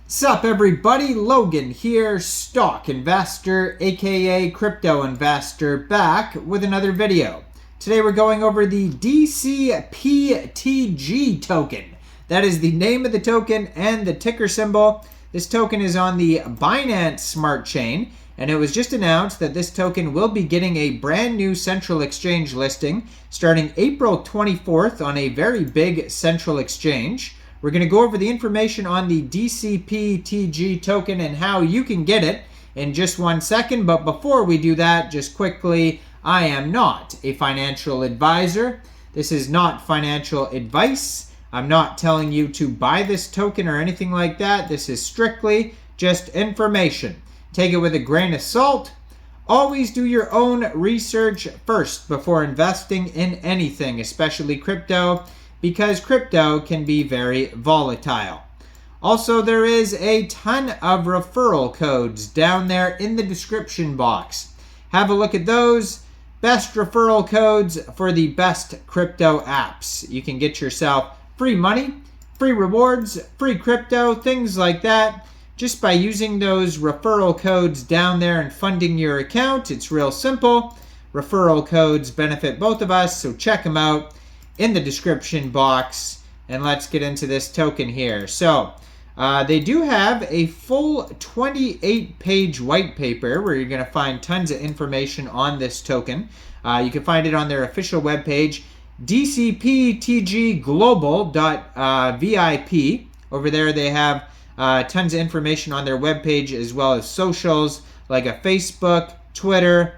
Sup everybody, Logan here, stock investor aka crypto investor, back with another video. Today we're going over the Dcptg token. That is the name of the token and the ticker symbol. This token is on the Binance Smart Chain, and it was just announced that this token will be getting a brand new central exchange listing starting April 24th on a very big central exchange. We're going to go over the information on the Dcptg token and how you can get it in just 1 second. But before we do that, just quickly, I am not a financial advisor. This is not financial advice. I'm not telling you to buy this token or anything like that. This is strictly just information. Take it with a grain of salt. Always do your own research first before investing in anything, especially crypto, because crypto can be very volatile. Also, there is a ton of referral codes down there in the description box. Have a look at those. Best referral codes for the best crypto apps. You can get yourself free money, free rewards, free crypto, things like that, just by using those referral codes down there and funding your account. It's real simple. Referral codes benefit both of us, so check them out in the description box. And let's get into this token here. So they do have a full 28-page white paper where you're going to find tons of information on this token. You can find it on their official webpage, dcptgglobal.vip. Over there they have tons of information on their webpage, as well as socials like a Facebook, Twitter,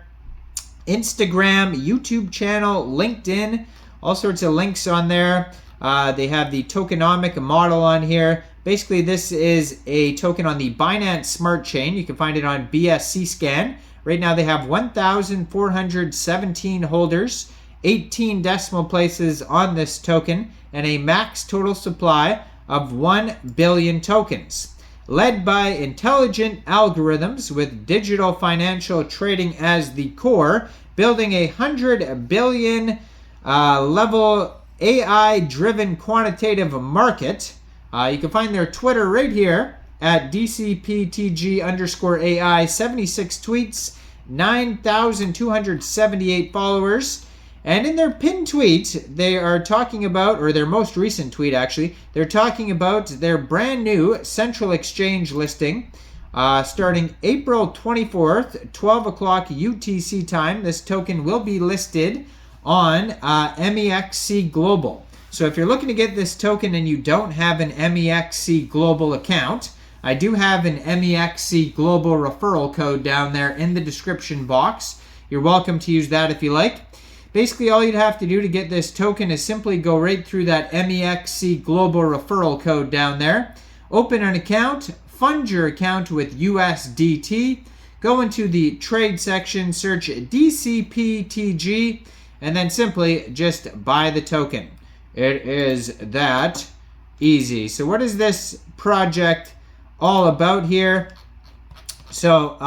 Instagram, YouTube channel, LinkedIn, all sorts of links on there. They have the tokenomic model on here. Basically, this is a token on the Binance Smart Chain. You can find it on BSC Scan. Right now, they have 1,417 holders, 18 decimal places on this token, and a max total supply of 1 billion tokens. Led by intelligent algorithms with digital financial trading as the core, building a 100 billion level AI-driven quantitative market. You can find their Twitter right here at DCPTG_AI, 76 tweets, 9,278 followers. And in their pinned tweet, they are talking about, or their most recent tweet actually, they're talking about their brand new central exchange listing starting April 24th, 12 o'clock UTC time. This token will be listed on Mexc Global. So if you're looking to get this token and you don't have an Mexc Global account, I do have an Mexc Global referral code down there in the description box. You're welcome to use that if you like. Basically, all you'd have to do to get this token is simply go right through that Mexc Global referral code down there, open an account, fund your account with USDT, go into the trade section, search DCPTG, and then simply just buy the token. It is that easy. So what is this project all about here? So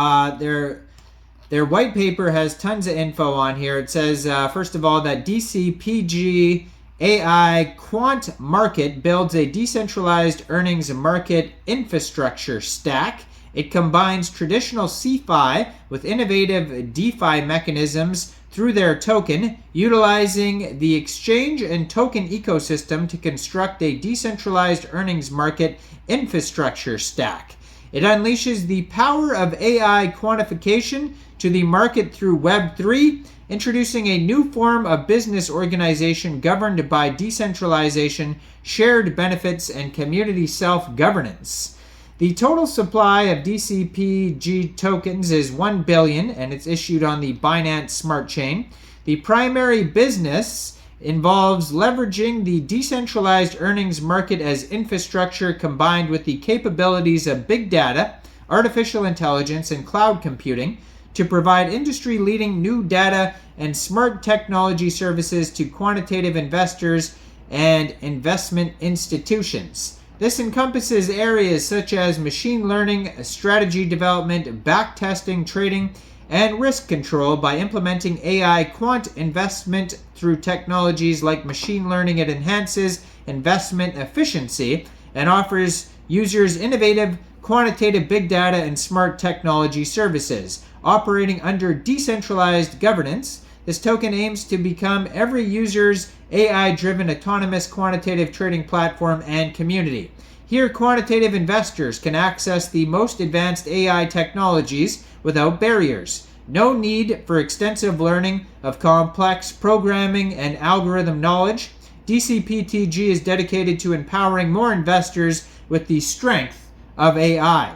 their white paper has tons of info on here. It says, first of all, that DCPG AI Quant Market builds a decentralized earnings market infrastructure stack. It combines traditional CeFi with innovative DeFi mechanisms through their token, utilizing the exchange and token ecosystem to construct a decentralized earnings market infrastructure stack. It unleashes the power of AI quantification to the market through Web3, introducing a new form of business organization governed by decentralization, shared benefits, and community self-governance. The total supply of DCPG tokens is 1 billion, and it's issued on the Binance Smart Chain. The primary business involves leveraging the decentralized earnings market as infrastructure combined with the capabilities of big data, artificial intelligence, and cloud computing to provide industry-leading new data and smart technology services to quantitative investors and investment institutions. This encompasses areas such as machine learning, strategy development, backtesting, trading, and risk control by implementing AI quant investment through technologies like machine learning. It enhances investment efficiency and offers users innovative quantitative big data, and smart technology services. Operating under decentralized governance, this token aims to become every user's AI-driven autonomous quantitative trading platform and community. Here, quantitative investors can access the most advanced AI technologies without barriers. No need for extensive learning of complex programming and algorithm knowledge. DCPTG is dedicated to empowering more investors with the strength of AI.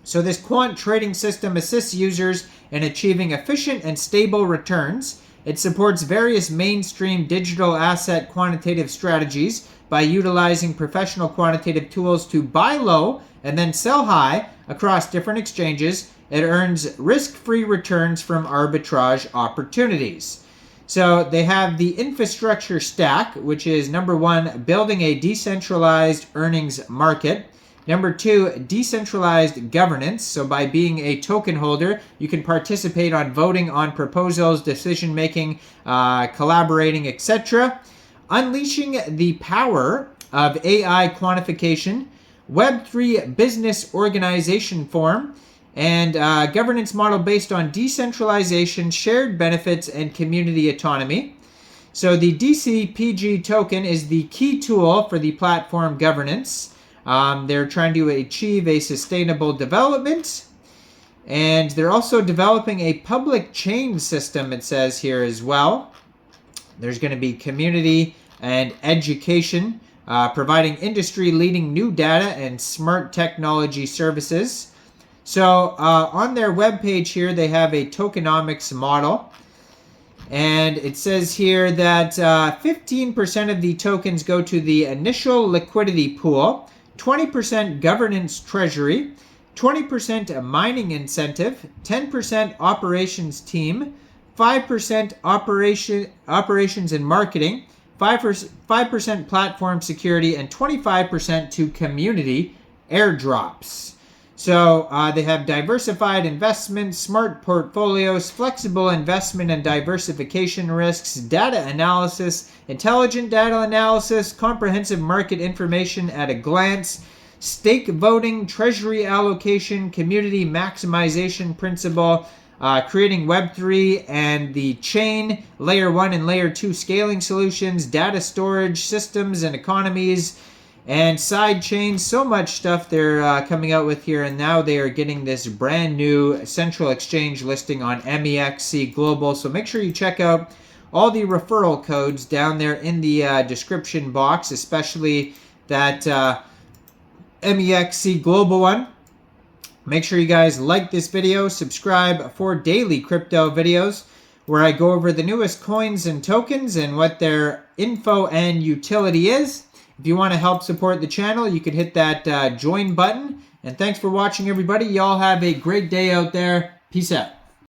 So this quant trading system assists users in achieving efficient and stable returns. It supports various mainstream digital asset quantitative strategies by utilizing professional quantitative tools to buy low and then sell high across different exchanges. It earns risk-free returns from arbitrage opportunities. So they have the infrastructure stack, which is number 1, building a decentralized earnings market. Number 2, decentralized governance. So by being a token holder, you can participate on voting on proposals, decision-making, collaborating, etc. Unleashing the power of AI quantification, Web3 business organization form, and governance model based on decentralization, shared benefits, and community autonomy. So the DCPG token is the key tool for the platform governance. They're trying to achieve a sustainable development, and they're also developing a public chain system, it says here as well. There's going to be community and education, providing industry-leading new data and smart technology services. So on their webpage here, they have a tokenomics model. And it says here that 15% of the tokens go to the initial liquidity pool, 20% governance treasury, 20% mining incentive, 10% operations team, 5% operations and marketing, 5% platform security, and 25% to community airdrops. So they have diversified investments, smart portfolios, flexible investment and diversification risks, data analysis, intelligent data analysis, comprehensive market information at a glance, stake voting, treasury allocation, community maximization principle, creating Web3 and the chain, layer 1 and layer 2 scaling solutions, data storage systems and economies, and side chains. So much stuff they're coming out with here, and now they are getting this brand new central exchange listing on Mexc Global. So make sure you check out all the referral codes down there in the description box, especially that Mexc Global one. Make sure you guys like this video, subscribe for daily crypto videos where I go over the newest coins and tokens and what their info and utility is. If you want to help support the channel, you can hit that join button. And thanks for watching, everybody. Y'all have a great day out there. Peace out.